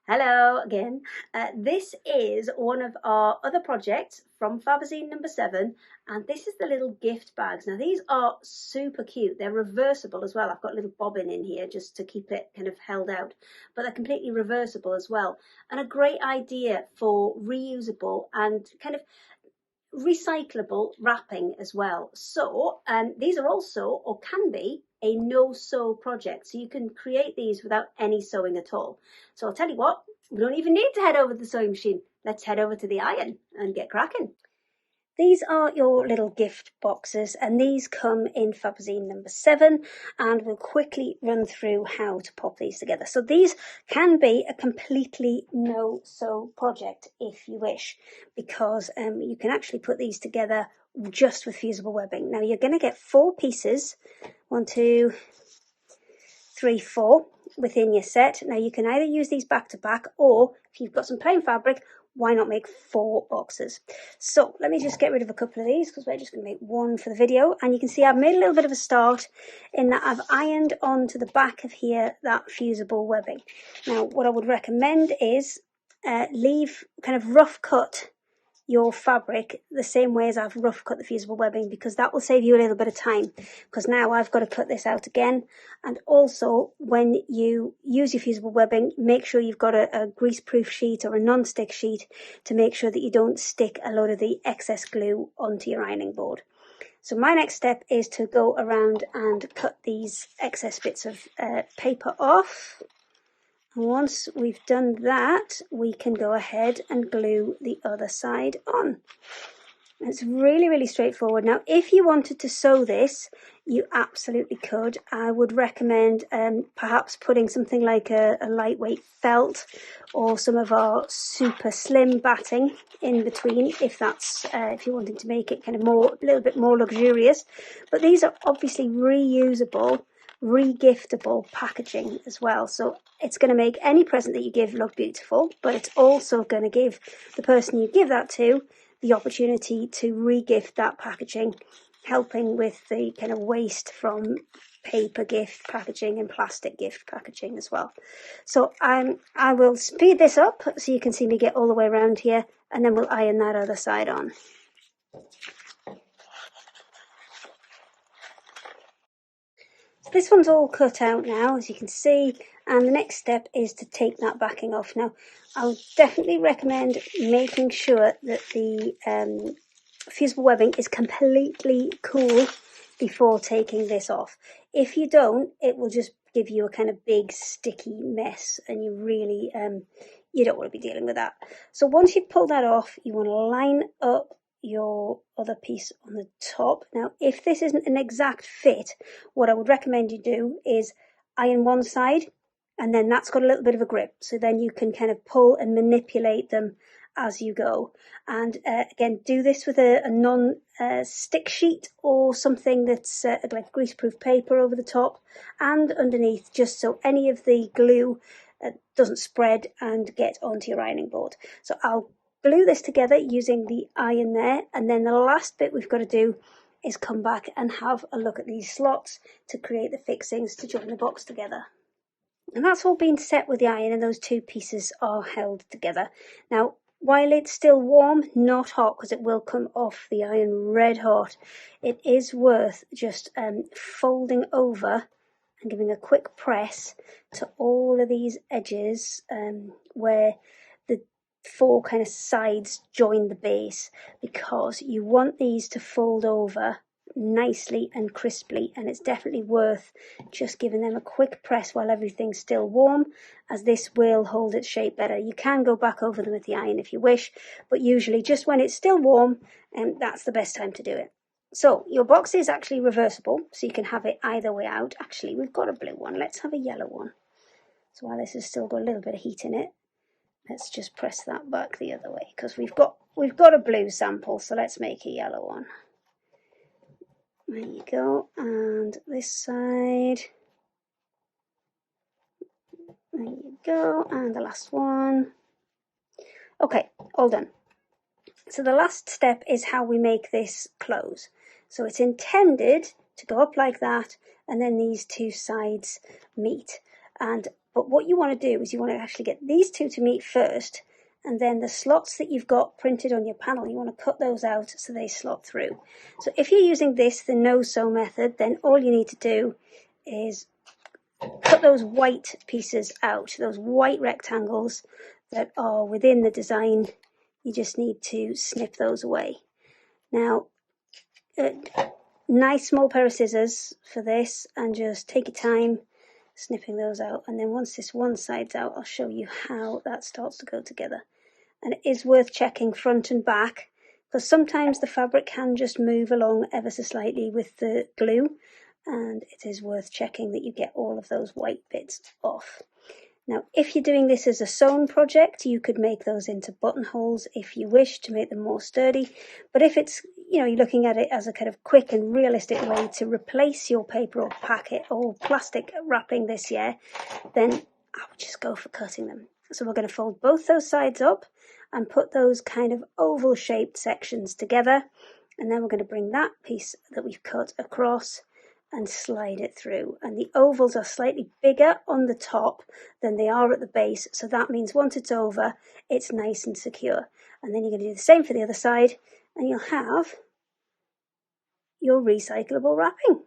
Hello again. This is one of our other projects from Fabazine number 7, and this is the little gift bags. Now these are super cute. They're reversible as well. I've got a little bobbin in here just to keep it kind of held out, but they're completely reversible as well, and a great idea for reusable and kind of recyclable wrapping as well. So these are also, or can be, a no-sew project. So you can create these without any sewing at all. So I'll tell you what, we don't even need to head over to the sewing machine. Let's head over to the iron and get cracking. These are your little gift boxes, and these come in Fabazine number 7, and we'll quickly run through how to pop these together. So these can be a completely no-sew project if you wish, because you can actually put these together just with fusible webbing. Now you're going to get 4 pieces, 1, 2, 3, 4 within your set. Now you can either use these back to back, or if you've got some plain fabric, why not make 4 boxes? So let me just get rid of a couple of these because we're just going to make one for the video. And you can see I've made a little bit of a start in that I've ironed onto the back of here that fusible webbing. Now what I would recommend is leave kind of rough cut your fabric the same way as I've rough cut the fusible webbing, because that will save you a little bit of time, because now I've got to cut this out again. And also when you use your fusible webbing, make sure you've got a grease proof sheet or a non-stick sheet to make sure that you don't stick a load of the excess glue onto your ironing board. So my next step is to go around and cut these excess bits of paper off. And once we've done that, we can go ahead and glue the other side on. It's really, really straightforward. Now, if you wanted to sew this, you absolutely could. I would recommend perhaps putting something like a lightweight felt or some of our super slim batting in between, if that's if you're wanting to make it kind of a little bit more luxurious. But these are obviously reusable, re-giftable packaging as well, so it's going to make any present that you give look beautiful, but it's also going to give the person you give that to the opportunity to re-gift that packaging, helping with the kind of waste from paper gift packaging and plastic gift packaging as well. So I will speed this up so you can see me get all the way around here, and then we'll iron that other side on. This one's all cut out now, as you can see, and the next step is to take that backing off. Now, I would definitely recommend making sure that the fusible webbing is completely cool before taking this off. If you don't, it will just give you a kind of big sticky mess, and you really you don't want to be dealing with that. So once you've pulled that off, you want to line up your other piece on the top. Now, if this isn't an exact fit, what I would recommend you do is iron one side, and then that's got a little bit of a grip, so then you can kind of pull and manipulate them as you go. And again, do this with a non-stick sheet or something that's like greaseproof paper over the top and underneath, just so any of the glue doesn't spread and get onto your ironing board. So I'll glue this together using the iron there, and then the last bit we've got to do is come back and have a look at these slots to create the fixings to join the box together. And that's all been set with the iron, and those 2 pieces are held together. Now, while it's still warm, not hot, because it will come off the iron red hot, it is worth just folding over and giving a quick press to all of these edges where the 4 kind of sides join the base, because you want these to fold over nicely and crisply, and it's definitely worth just giving them a quick press while everything's still warm, as this will hold its shape better. You can go back over them with the iron if you wish, but usually just when it's still warm, that's the best time to do it. So your box is actually reversible, so you can have it either way out. Actually, we've got a blue one, let's have a yellow one. So while this has still got a little bit of heat in it, let's just press that back the other way, because we've got a blue sample, so let's make a yellow one. There you go, and this side. There you go, and the last one. Okay, all done. So the last step is how we make this close. So it's intended to go up like that, and then these 2 sides meet. But what you want to do is you want to actually get these two to meet first, and then the slots that you've got printed on your panel, you want to cut those out so they slot through. So if you're using the no-sew method, then all you need to do is cut those white pieces out, those white rectangles that are within the design. You just need to snip those away. Now, nice small pair of scissors for this, and just take your time snipping those out. And then once this one side's out, I'll show you how that starts to go together. And it is worth checking front and back, because sometimes the fabric can just move along ever so slightly with the glue, and it is worth checking that you get all of those white bits off. Now, if you're doing this as a sewn project, you could make those into buttonholes if you wish to make them more sturdy. But if it's, you're looking at it as a kind of quick and realistic way to replace your paper or packet or plastic wrapping this year, then I would just go for cutting them. So we're going to fold both those sides up and put those kind of oval shaped sections together. And then we're going to bring that piece that we've cut across and slide it through. And the ovals are slightly bigger on the top than they are at the base. So that means once it's over, it's nice and secure. And then you're going to do the same for the other side, and you'll have your recyclable wrapping.